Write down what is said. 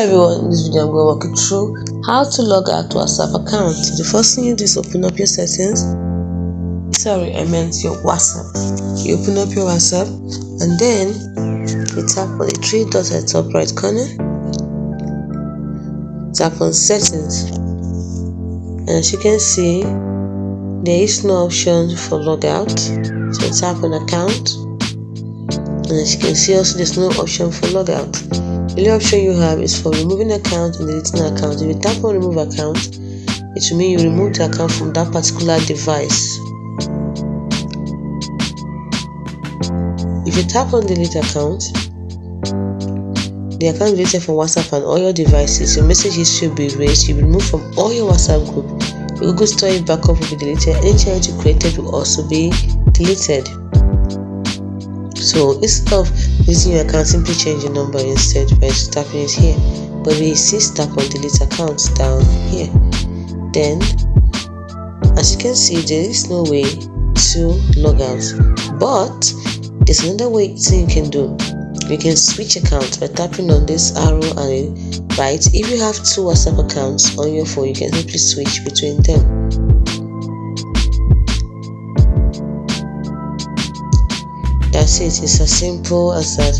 Hello everyone, in this video I'm going to walk you through how to log out to a WhatsApp account. The first thing you do is open up your settings. Sorry, I meant your WhatsApp. You open up your WhatsApp and then you tap on the three dots at the top right corner. Tap on settings. And as you can see, there is no option for logout. So tap on account. And as you can see also there's no option for logout. The only option you have is for removing account and deleting account. If you tap on remove account, it will mean you remove the account from that particular device. If you tap on delete account, the account deleted from WhatsApp and all your devices, your message history will be erased, you'll be removed from all your WhatsApp group, your Google storage backup will be deleted, any channel you created will also be deleted. So instead of using your account, simply change your number instead by tapping it here. But we see tap on delete account down here. Then, as you can see, there is no way to log out. But there's another way thing you can do. You can switch accounts by tapping on this arrow and right. If you have two WhatsApp accounts on your phone, you can simply switch between them. That's it. It's as simple as that.